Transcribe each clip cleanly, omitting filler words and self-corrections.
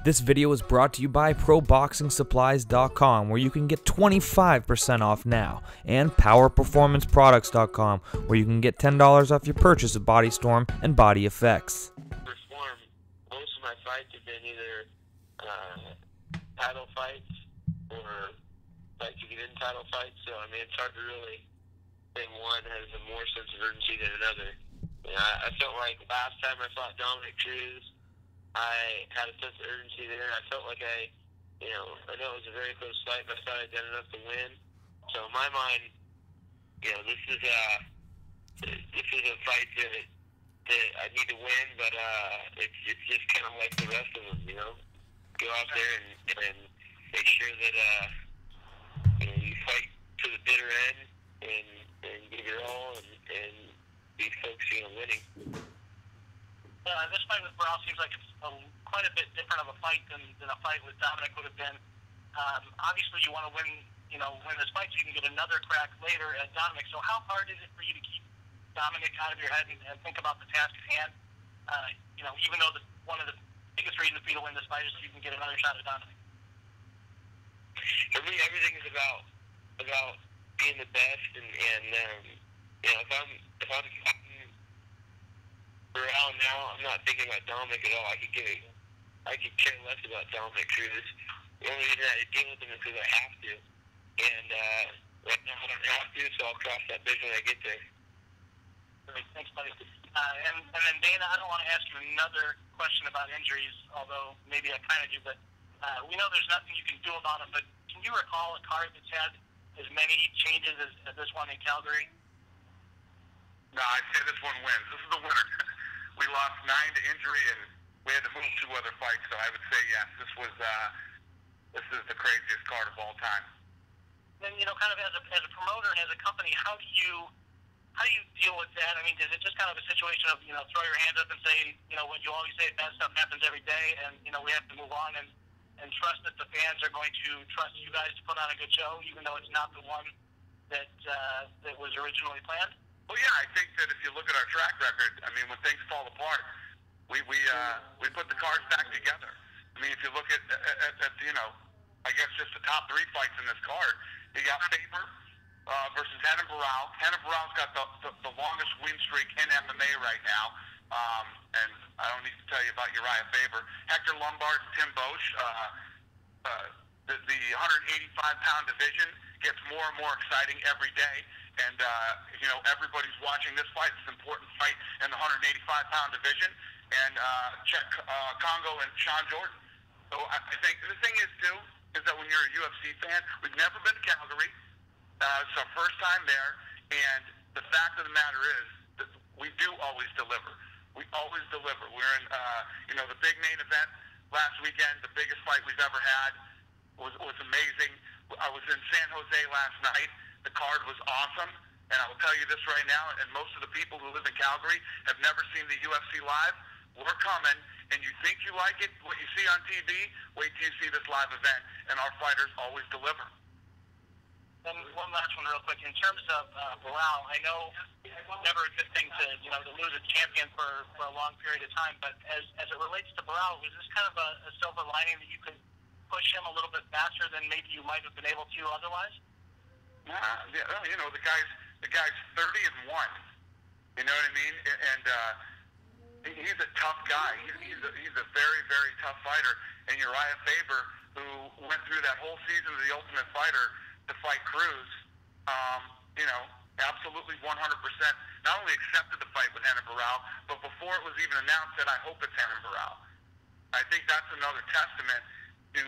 This video is brought to you by ProBoxingSupplies.com, where you can get 25% off now, and PowerPerformanceProducts.com, where you can get $10 off your purchase of Body Storm and Body Effects. Perform. Most of my fights have been either title fights or fights to get in title fights. So I mean, it's hard to really say one has a more sense of urgency than another. You know, I felt like last time I fought Dominic Cruz, I had a sense of urgency there. I felt like I know it was a very close fight, but I thought I'd done enough to win. So in my mind, this is a fight that I need to win, but it's just kind of like the rest of them, go out there and make sure that you fight to the bitter end and give your all and be focusing on winning. This fight with Barao seems like it's quite a bit different of a fight than a fight with Dominic would have been. Obviously, you want to win this fight so you can get another crack later at Dominic. So how hard is it for you to keep Dominic out of your head and think about the task at hand? Even though one of the biggest reasons for you to win this fight is so you can get another shot at Dominic. For me, everything is about being the best, and if I'm Barao now, I'm not thinking about Dominic at all. I could care less about Dominic Cruz. The only reason I deal with him is because I have to. And right now I don't have to, so I'll cross that bridge when I get there. Great, thanks, buddy. And then Dana, I don't want to ask you another question about injuries, although maybe I kind of do, but we know there's nothing you can do about them, but can you recall a card that's had as many changes as this one in Calgary? No, I'd say this one wins. This is the winner. We lost 9 to injury, and we had to move 2 other fights. So I would say yes. This is the craziest card of all time. Then kind of as a promoter and as a company, how do you deal with that? I mean, is it just kind of a situation of throw your hands up and say what you always say, bad stuff happens every day, and we have to move on and trust that the fans are going to trust you guys to put on a good show, even though it's not the one that was originally planned? Well, yeah, I think that if you look at our track record, I mean, when things fall apart, we put the cards back together. I mean, if you look at I guess just the top 3 fights in this card, you got Faber versus Renen Barao. Renen Barao's got the longest win streak in MMA right now, and I don't need to tell you about Urijah Faber. Hector Lombard and Tim Bosch. The 185-pound division gets more and more exciting every day. And, everybody's watching this fight. It's an important fight in the 185-pound division. And check Congo and Sean Jordan. So I think the thing is, too, is that when you're a UFC fan, we've never been to Calgary. It's our first time there. And the fact of the matter is that we do always deliver. We always deliver. We're in, the big main event last weekend, the biggest fight we've ever had was amazing. I was in San Jose last night. The card was awesome, and I will tell you this right now, and most of the people who live in Calgary have never seen the UFC live. We're coming, and you think you like it, what you see on TV, wait till you see this live event, and our fighters always deliver. And one last one real quick. In terms of Barao, I know it's never a good thing to lose a champion for a long period of time, but as it relates to Barao, was this kind of a silver lining that you could push him a little bit faster than maybe you might have been able to otherwise? Nah, the guy's 30-1. You know what I mean? And he's a tough guy. He's a very, very tough fighter. And Urijah Faber, who went through that whole season of The Ultimate Fighter to fight Cruz, absolutely 100% not only accepted the fight with Renen Barao, but before it was even announced said, I hope it's Renen Barao. I think that's another testament to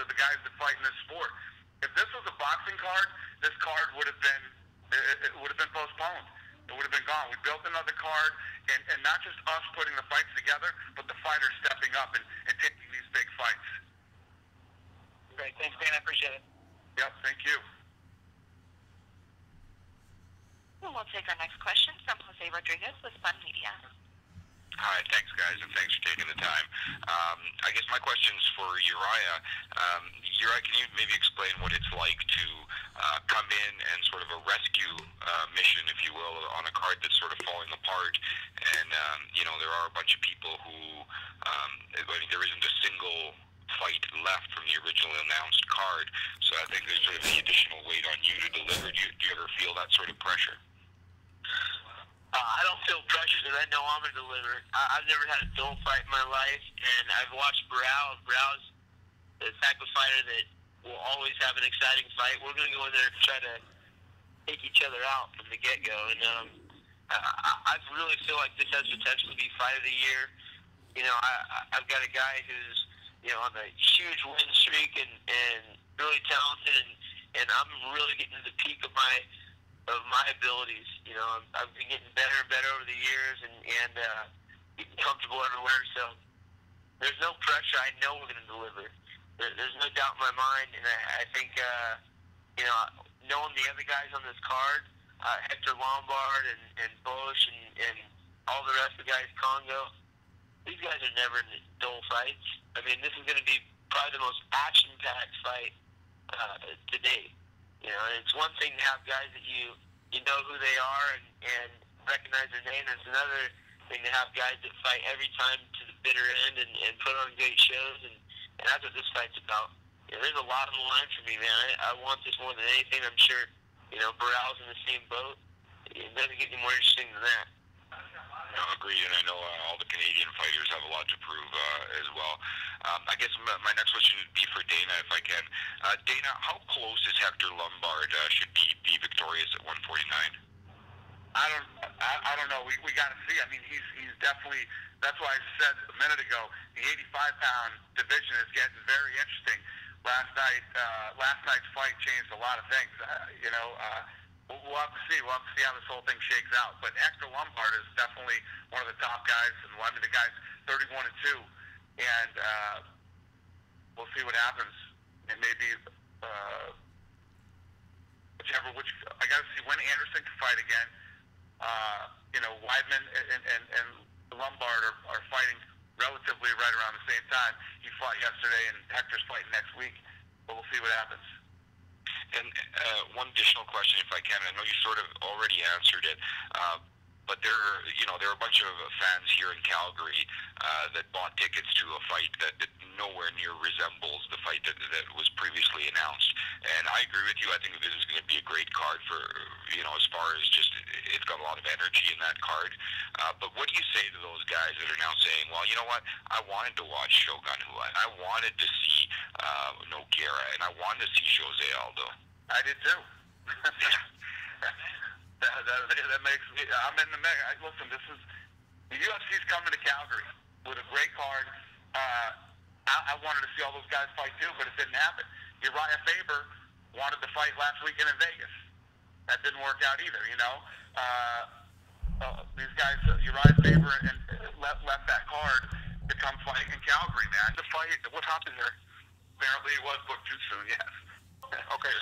the guys that fight in this sport. If this was a boxing card, this card would have been postponed. It would have been gone. We built another card, and not just us putting the fights together, but the fighters stepping up and taking these big fights. Great. Thanks, Dan. I appreciate it. Yep, thank you. And we'll take our next question from Jose Rodriguez with Fun Media. Hi, thanks guys, and thanks for taking the time. I guess my question's for Urijah. Urijah, can you maybe explain what it's like to come in and sort of a rescue mission, if you will, on a card that's sort of falling apart? And, there are a bunch of people who, there isn't a single fight left from the originally announced card, so I think there's sort of the additional weight on you to deliver. Do you ever feel that sort of pressure? I don't feel pressure because I know I'm going to deliver. I've never had a dull fight in my life, and I've watched Barao. Barao's the type of fighter that will always have an exciting fight. We're going to go in there and try to take each other out from the get-go, and I really feel like this has potential to be fight of the year. I've got a guy who's, on a huge win streak and really talented, and I'm really getting to the peak of my abilities. I've been getting better and better over the years and getting comfortable everywhere. So there's no pressure. I know we're going to deliver. There's no doubt in my mind, and I think knowing the other guys on this card, Hector Lombard and Bosch and all the rest of the guys, Congo, these guys are never in dull fights. I mean, this is going to be probably the most action-packed fight to date. It's one thing to have guys that you know who they are and recognize their name. It's another thing to have guys that fight every time to the bitter end and put on great shows, and that's what this fight's about. There's a lot on the line for me, man. I want this more than anything. I'm sure, Barao's in the same boat. It doesn't get any more interesting than that. No, agreed, and I know all the Canadian fighters have a lot to prove as well. I guess my next question would be for Dana, if I can. Dana, how close is Hector Lombard should be victorious at 149? I don't know. We got to see. I mean, he's definitely. That's why I said a minute ago, the 85-pound division is getting very interesting. Last night's fight changed a lot of things. We'll have to see. We'll have to see how this whole thing shakes out. But Hector Lombard is definitely one of the top guys, and the guy's 31-2, and we'll see what happens. And maybe which I got to see when Anderson can fight again. Weidman and Lombard are fighting relatively right around the same time. He fought yesterday, and Hector's fighting next week. But we'll see what happens. And one additional question, if I can. I know you sort of already answered it, but there are a bunch of fans here in Calgary that bought tickets to a fight that nowhere near resembles the fight that was previously announced. And I agree with you. I think this is going to be a great card for, as far as just it's got a lot of energy in that card. But what do you say to those guys that are now saying, well, you know what? I wanted to watch Shogun Hu, and I wanted to see Nogueira, and I wanted to see Jose Aldo. I did too. That makes me. I'm in the mix. Listen, the UFC's coming to Calgary with a great card. I wanted to see all those guys fight too, but it didn't happen. Urijah Faber wanted to fight last weekend in Vegas. That didn't work out either. These guys, Urijah Faber, and left that card to come fight in Calgary, man. The fight. What happened there? Apparently, it was booked too soon. Yes. Okay.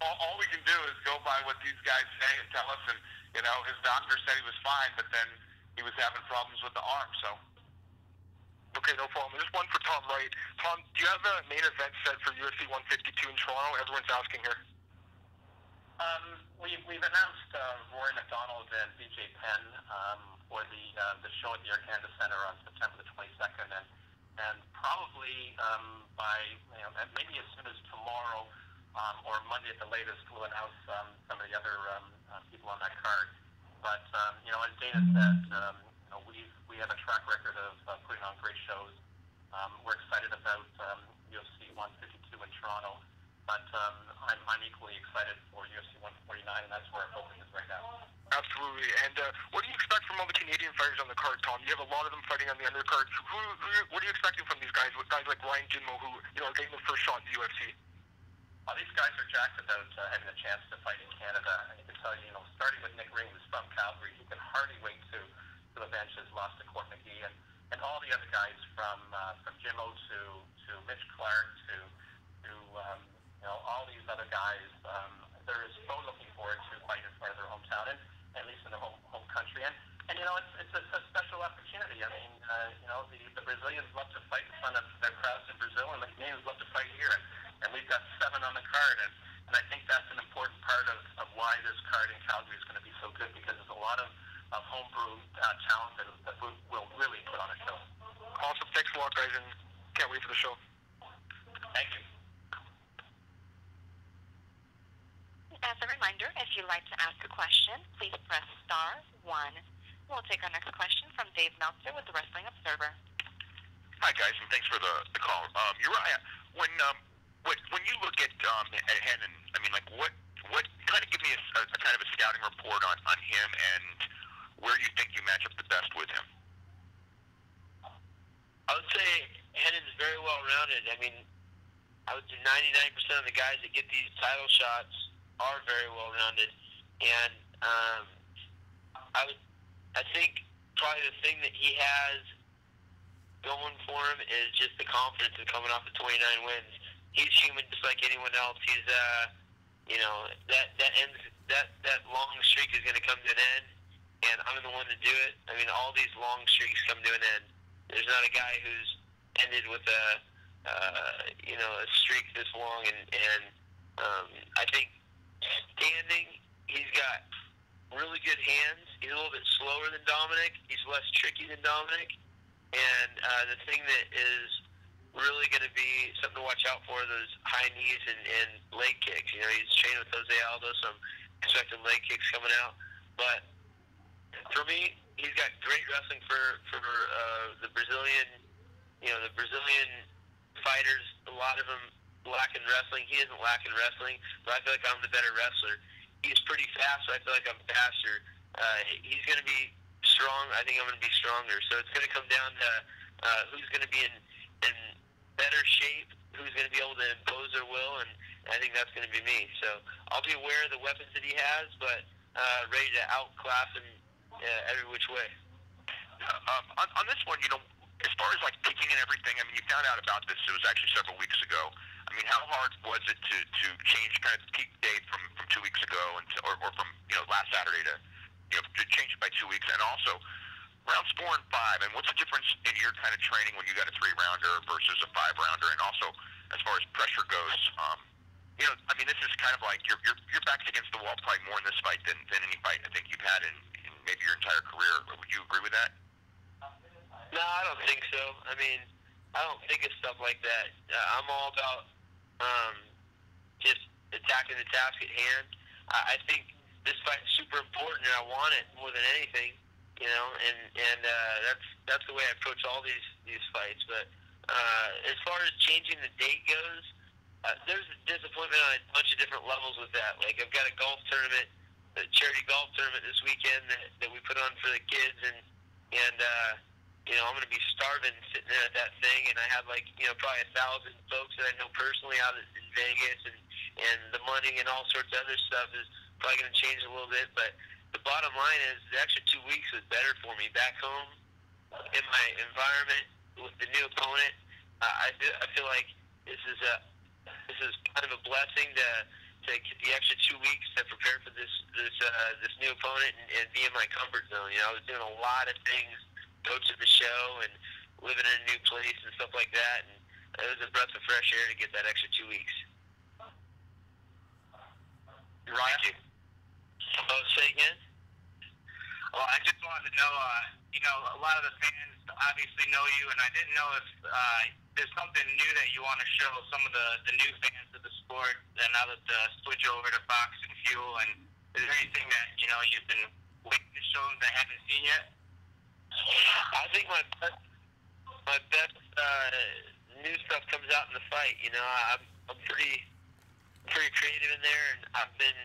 All we can do is go by what these guys say and tell us. And his doctor said he was fine, but then he was having problems with the arm. So. Okay, no problem. Just one for Tom Wright. Tom, do you have a main event set for UFC 152 in Toronto? Everyone's asking here. We've announced Rory McDonald and BJ Penn for the show at the Air Canada Centre on September the 22nd, and probably by maybe as soon as tomorrow or Monday at the latest, we'll announce some of the other people on that card. But as Dana said, we have a track record of putting on great shows. We're excited about UFC 152 in Toronto, but I'm equally excited for UFC 149, and that's where our focus is right now. Absolutely. And what do you expect from all the Canadian fighters on the card, Tom? You have a lot of them fighting on the undercard. What are you expecting from these guys? Guys like Ryan Jinmo, who are getting their first shot in the UFC. These guys are jacked about having a chance to fight in Canada. I can tell you, starting with Nick Ring, who's from Calgary, he can hardly wait to avenge his loss to Court McGee, and all the other guys from Jimmo to Mitch Clark to all these other guys. They're so looking forward to fighting in front of their hometown, and at least in their home country. And it's a special opportunity. homebrew talent that will really put on a show. Awesome. Thanks a lot, guys, and can't wait for the show. Thank you. As a reminder, if you'd like to ask a question, please press *1. We'll take our next question from Dave Meltzer with the Wrestling Observer. Hi, guys, and thanks for the call. Uriah, when you look at Renen, I mean, like, what kind of give me a kind of a scouting report on him and where you think you match up the best with him? I would say Renen's very well rounded. I mean, I would say 99% of the guys that get these title shots are very well rounded, and I think probably the thing that he has going for him is just the confidence of coming off the 29 wins. He's human just like anyone else. He's that long streak is going to come to an end, and I'm the one to do it. I mean, all these long streaks come to an end. There's not a guy who's ended with a streak this long, and I think standing, he's got really good hands. He's a little bit slower than Dominic. He's less tricky than Dominic. And the thing that is really going to be something to watch out for are those high knees and leg kicks. You know, he's trained with Jose Aldo, so I'm expecting leg kicks coming out. But for me, he's got great wrestling for the Brazilian. You know, the Brazilian fighters, a lot of them lack in wrestling. He doesn't lack in wrestling, but I feel like I'm the better wrestler. He's pretty fast, so I feel like I'm faster. He's going to be strong. I think I'm going to be stronger. So it's going to come down to who's going to be in better shape, who's going to be able to impose their will, and I think that's going to be me. So I'll be aware of the weapons that he has, but ready to outclass him every which way. On this one, you know, as far as like kicking and everything, I mean, you found out about this. It was actually several weeks ago. I mean, how hard was it to change kind of the peak date from 2 weeks ago or from, you know, last Saturday to change it by 2 weeks? And also, rounds 4 and 5, and what's the difference in your kind of training when you got a 3-rounder versus a 5-rounder? And also, as far as pressure goes, you know, I mean, this is kind of like your back's against the wall probably more in this fight than any fight I think you've had in maybe your entire career. Would you agree with that? No, I don't think so. I mean, I don't think of stuff like that. I'm all about just attacking the task at hand. I think this fight's super important, and I want it more than anything. You know, and that's the way I approach all these fights. But as far as changing the date goes, there's a disappointment on a bunch of different levels with that. Like, I've got a golf tournament, a charity golf tournament this weekend that we put on for the kids, and you know, I'm going to be starving sitting there at that thing, and I have, like, you know, probably 1,000 folks that I know personally out in Vegas, and the money and all sorts of other stuff is probably going to change a little bit. But the bottom line is the extra 2 weeks was better for me back home in my environment with the new opponent. I feel like this is kind of a blessing to get the extra 2 weeks to prepare for this new opponent and be in my comfort zone. You know, I was doing a lot of things, coaching the show and living in a new place and stuff like that, and it was a breath of fresh air to get that extra 2 weeks. Right. Oh, say again? Well, I just wanted to know, you know, a lot of the fans obviously know you, and I didn't know if there's something new that you want to show some of the new fans of the sport, and now that the switch over to Fox and Fuel, and is there anything that, you know, you've been waiting to show them that haven't seen yet? I think my best new stuff comes out in the fight. You know, I'm pretty creative in there, and I've been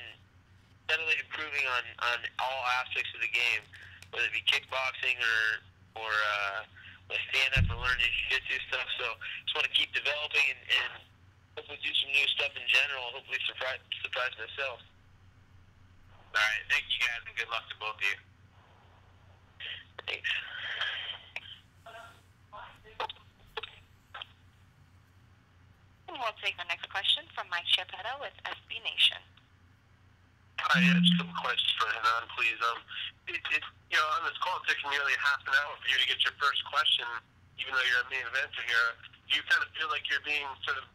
steadily improving on all aspects of the game, whether it be kickboxing or stand up or learning jiu-jitsu stuff. So just want to keep developing and hopefully do some new stuff in general. Hopefully surprise myself. All right, thank you guys, and good luck to both of you. Thanks. And we'll take our next question from Mike Chiappetta with SB Nation. Hi, yeah, just some questions for Renen, please. You know, on this call, it took nearly half an hour for you to get your first question, even though you're a main eventer here. Do you kind of feel like you're being sort of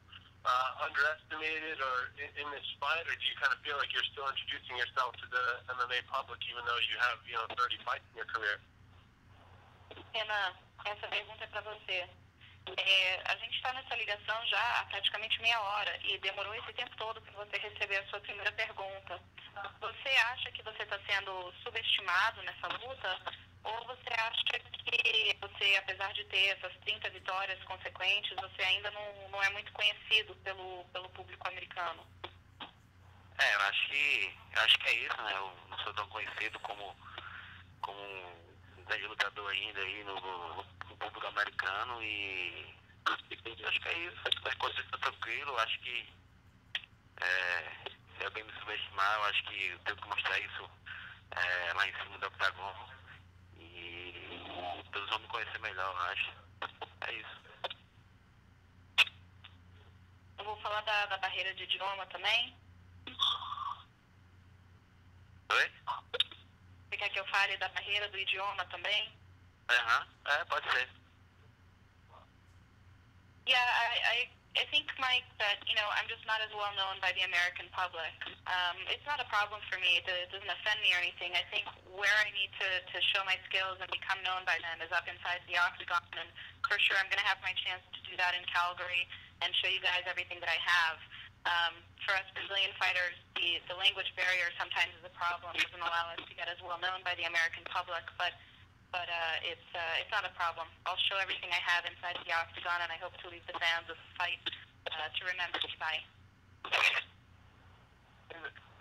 underestimated or in this fight, or do you kind of feel like you're still introducing yourself to the MMA public, even though you have 30 fights in your career? Renan, essa pergunta é para você. A gente está nessa ligação já há praticamente meia hora e demorou esse tempo todo para você receber a sua primeira pergunta. Você acha que você está sendo subestimado nessa luta? Ou você acha que você, apesar de ter essas 30 vitórias consequentes, você ainda não é muito conhecido pelo público americano? Eu acho que é isso, né? Eu não sou tão conhecido como um grande lutador ainda aí no público americano e acho que é isso. As coisas estão tranquilo, acho que se alguém me subestimar, eu acho que eu tenho que mostrar isso lá em cima do octagon. Todos vão me conhecer melhor, eu acho. É isso. Eu vou falar da barreira de idioma também. Oi? Você quer que eu fale da barreira do idioma também? Pode ser. Yeah, I think, Mike, that, I'm just not as well known by the American public. It's not a problem for me. It doesn't offend me or anything. I think where I need to show my skills and become known by them is up inside the octagon. And for sure, I'm going to have my chance to do that in Calgary and show you guys everything that I have. For us Brazilian fighters, the language barrier sometimes is a problem. It doesn't allow us to get as well known by the American public, but it's not a problem. I'll show everything I have inside the octagon, and I hope to leave the fans with a fight to remember me by.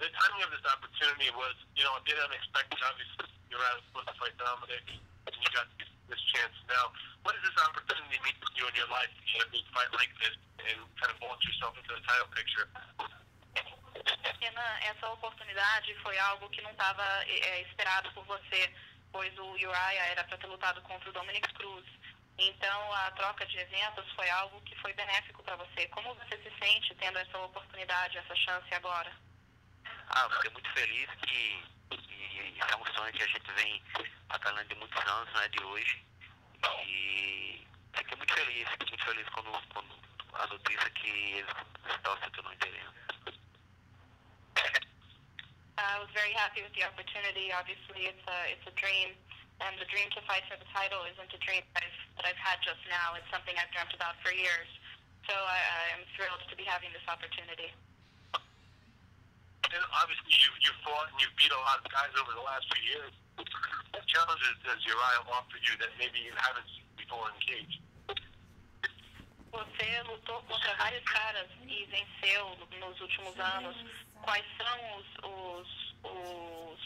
The timing of this opportunity was, a bit unexpected. Obviously, you're out supposed to fight Dominic, and you got this chance now. What does this opportunity mean to you in your life to get a big fight like this and kind of vault yourself into the title picture? Renan, essa oportunidade foi algo que não estava esperado por você, pois o Urijah era para ter lutado contra o Dominic Cruz. Então, a troca de eventos foi algo que foi benéfico para você. Como você se sente tendo essa oportunidade, essa chance agora? Eu fiquei muito feliz que isso é um sonho que a gente vem batalhando de muitos anos, não é de hoje. E fiquei muito feliz quando a notícia que eles estão se tornando interesse. I was very happy with the opportunity. Obviously, it's a dream, and the dream to fight for the title isn't a dream that I've had just now. It's something I've dreamt about for years. So I'm thrilled to be having this opportunity. And obviously, you fought and you beat a lot of guys over the last few years. What challenges does Urijah offer you that maybe you haven't seen before in cage? Você lutou contra vários caras e venceu nos últimos anos. Quais são os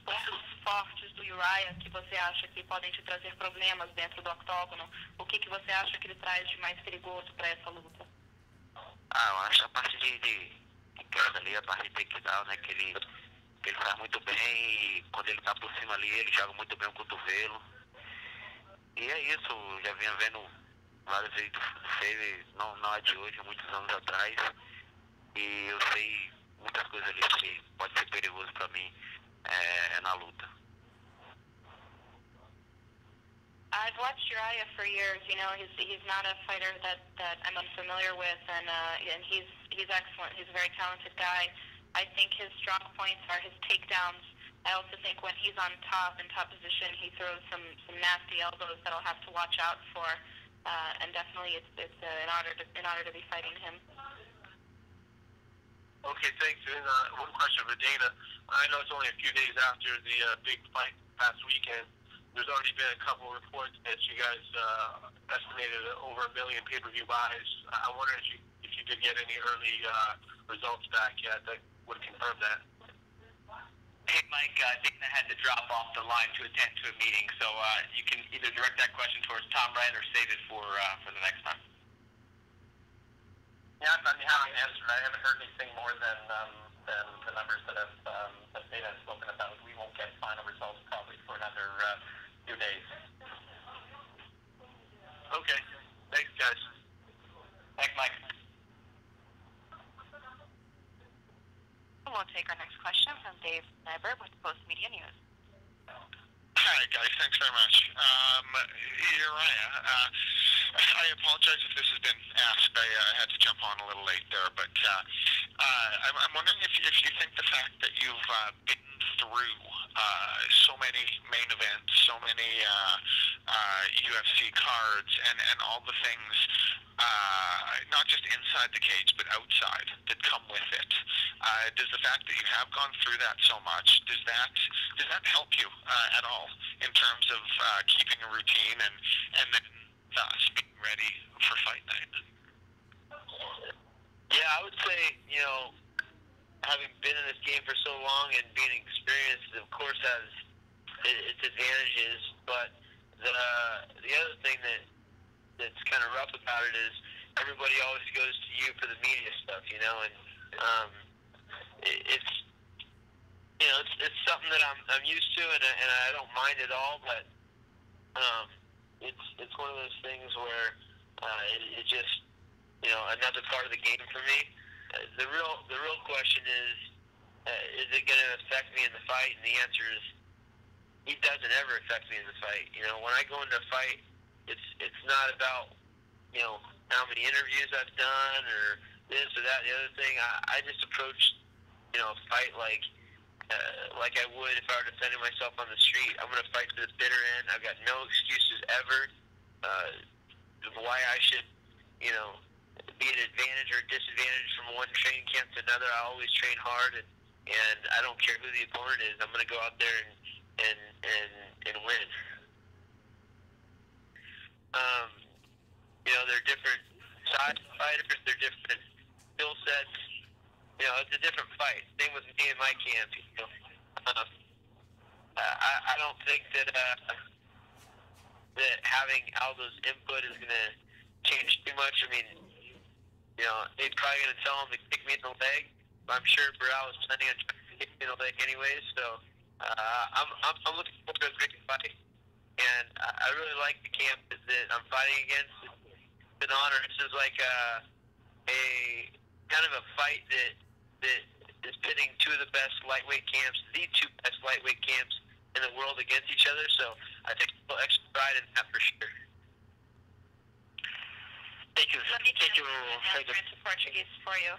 pontos fortes do Urijah que você acha que podem te trazer problemas dentro do octógono? O que você acha que ele traz de mais perigoso para essa luta? Eu acho a parte de queda ali, a parte de takedown, né, que ele faz muito bem e quando ele tá por cima ali, ele joga muito bem o cotovelo. E é isso, já vinha vendo vários vídeos do Faber, não é de hoje, muitos anos atrás. E eu sei muitas coisas ali que pode ser perigoso para mim na luta. I've watched Urijah for years. He's not a fighter that I'm unfamiliar with, and he's excellent. He's a very talented guy. I think his strong points are his takedowns. I also think when he's on top, in top position, he throws some nasty elbows that I'll have to watch out for. And definitely, it's an honor to be fighting him. Okay, thanks. And one question for Dana. I know it's only a few days after the big fight past weekend. There's already been a couple of reports that you guys estimated over 1 million pay-per-view buys. I wonder if you did get any early results back yet that would confirm that. Hey, Mike, Dana had to drop off the line to attend to a meeting, so you can either direct that question towards Tom Ryan or save it for the next time. Yeah, I'm happy to answer. I haven't heard anything more than the numbers that Dana has spoken about. We won't get final results probably for another few days. Okay. Thanks, guys. Thanks, Mike. We'll take our next question from Dave Faber with Post Media News. Hi, guys. Thanks very much. Urijah, I apologize if this has been asked. I had to jump on a little late there, but I'm wondering if you think the fact that you've been through so many main events, so many UFC cards, and all the things, not just inside the cage but outside, that come with it. Does the fact that you have gone through that so much, does that help you at all in terms of keeping a routine and then being ready for fight night? Yeah, I would say, having been in this game for so long and being experienced, of course, has its advantages. But the other thing that's kind of rough about it is everybody always goes to you for the media stuff, and it's something that I'm used to, and I don't mind at all. But it's one of those things where it just another part of the game for me. The real question is it going to affect me in the fight? And the answer is, it doesn't ever affect me in the fight. When I go into a fight, it's not about how many interviews I've done or this or that. The other thing, I just approach a fight like I would if I were defending myself on the street. I'm going to fight to the bitter end. I've got no excuses ever why I should be an advantage or a disadvantage from one training camp to another. I always train hard, and I don't care who the opponent is. I'm going to go out there and win. They're different size fighters. They're different skill sets. It's a different fight. Same with me and my camp. I don't think that having Aldo's input is going to change too much. I mean, they're probably going to tell him to kick me in the leg. But I'm sure Barao is planning on trying to kick me in the leg anyways. So I'm looking forward to a great fight. And I really like the camp that I'm fighting against. It's an honor. This is like a kind of a fight that is pitting two of the best lightweight camps, the two best lightweight camps in the world against each other. So I take a little extra pride in that for sure. Let me transfer into português for you.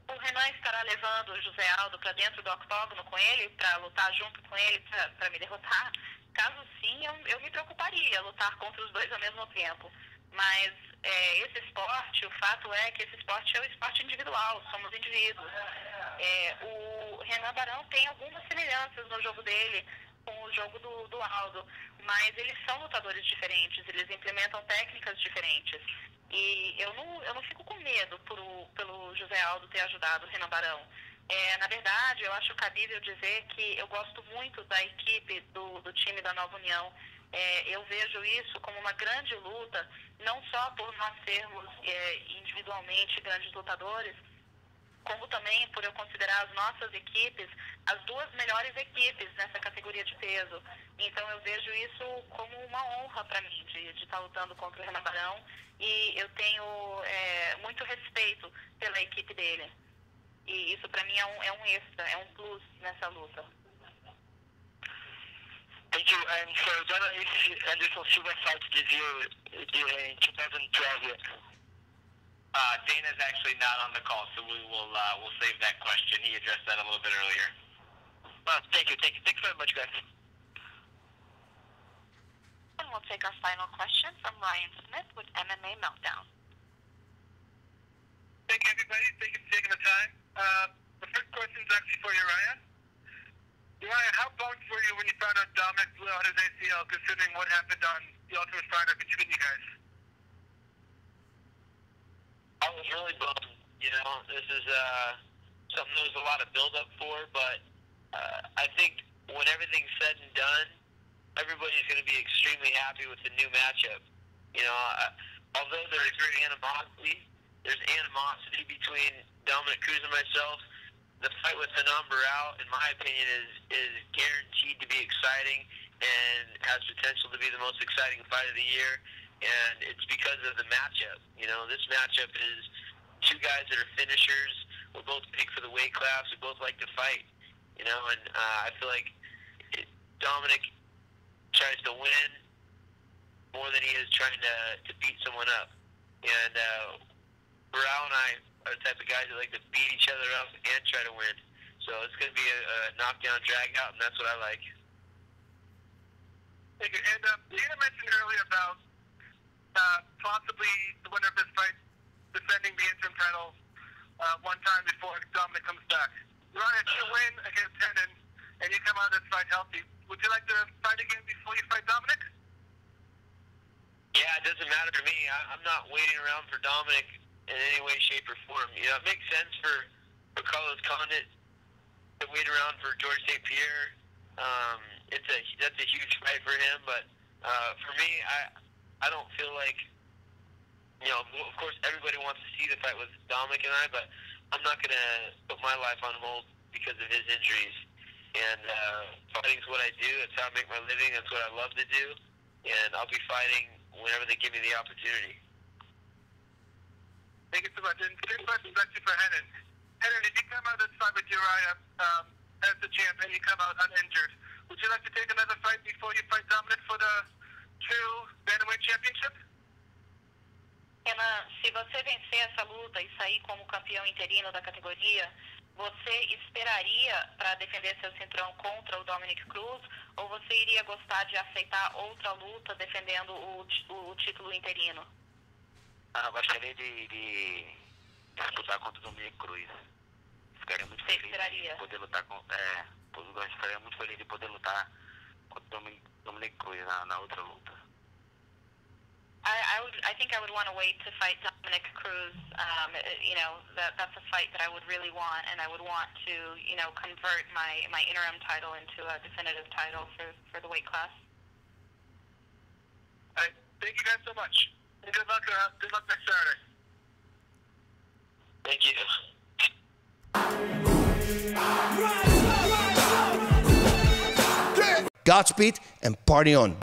O Renan estará levando o José Aldo para dentro do octógono com ele, para lutar junto com ele, para me derrotar? Caso sim, eu me preocuparia lutar contra os dois ao mesmo tempo. Mas esse esporte, o fato é que esse esporte é um esporte individual, somos indivíduos. O Renan Barão tem algumas semelhanças no jogo dele com o jogo do Aldo, mas eles são lutadores diferentes, eles implementam técnicas diferentes. E eu não fico com medo pelo José Aldo ter ajudado o Renan Barão. Na verdade, eu acho cabível dizer que eu gosto muito da equipe do time da Nova União. Eu vejo isso como uma grande luta, não só por nós sermos individualmente grandes lutadores, como também por eu considerar as nossas equipes as duas melhores equipes nessa categoria de peso. Então eu vejo isso como uma honra para mim de estar lutando contra o Renan Barão, e eu tenho muito respeito pela equipe dele. E isso para mim é um extra, é um plus nessa luta. Thank you. And so Dana, if Anderson Silva fights this year in 2012 yet? Dana's actually not on the call, so we'll save that question. He addressed that a little bit earlier. Thank you. Thanks very much, guys. And we'll take our final question from Ryan Smith with MMA Meltdown. Thank you, everybody. Thank you for taking the time. The first question is actually for Urijah. Urijah, how bummed were you when you found out Dominic blew out his ACL, considering what happened on the Ultimate Fighter between you guys? I was really bummed. This is something there was a lot of build-up for, but I think when everything's said and done, everybody's going to be extremely happy with the new matchup. Although there's animosity between Dominic Cruz and myself, the fight with Renen Barao, in my opinion, is guaranteed to be exciting and has potential to be the most exciting fight of the year. And it's because of the matchup. This matchup is two guys that are finishers. We're both big for the weight class. We both like to fight. And I feel like Dominic tries to win more than he is trying to beat someone up. And Barao and I are the type of guys that like to beat each other up and try to win. So it's going to be a knockdown, drag out, and that's what I like. Thank you. And Dana mentioned earlier about possibly the winner of this fight defending the interim title one time before Dominic comes back. Urijah, if you win against Renen and you come out of this fight healthy, would you like to fight again before you fight Dominic? Yeah, it doesn't matter to me. I'm not waiting around for Dominic in any way, shape, or form. You know, it makes sense for Carlos Condit to wait around for George St. Pierre. That's a huge fight for him, but for me, I don't feel like, you know, of course everybody wants to see the fight with Dominic and I, but I'm not going to put my life on hold because of his injuries. And fighting's what I do. It's how I make my living. That's what I love to do. And I'll be fighting whenever they give me the opportunity. Thank you so much. And same question back to you for Renen. Renen, if you come out of this fight with Urijah as the champ and you come out uninjured, would you like to take another fight before you fight Dominic for the true Bantamweight Championship? Renan, se você vencer essa luta e sair como campeão interino da categoria, você esperaria para defender seu cinturão contra o Dominic Cruz, ou você iria gostar de aceitar outra luta defendendo o título interino? Eu gostaria de disputar contra o Dominic Cruz. Ficaria muito feliz de poder lutar ficaria muito feliz de poder lutar contra o Dominic Cruz na outra luta. I think I would want to wait to fight Dominic Cruz. You know, that's a fight that I would really want, and I would want to, you know, convert my interim title into a definitive title for the weight class. All right. Thank you guys so much. And good luck next Saturday. Thank you. Godspeed and party on.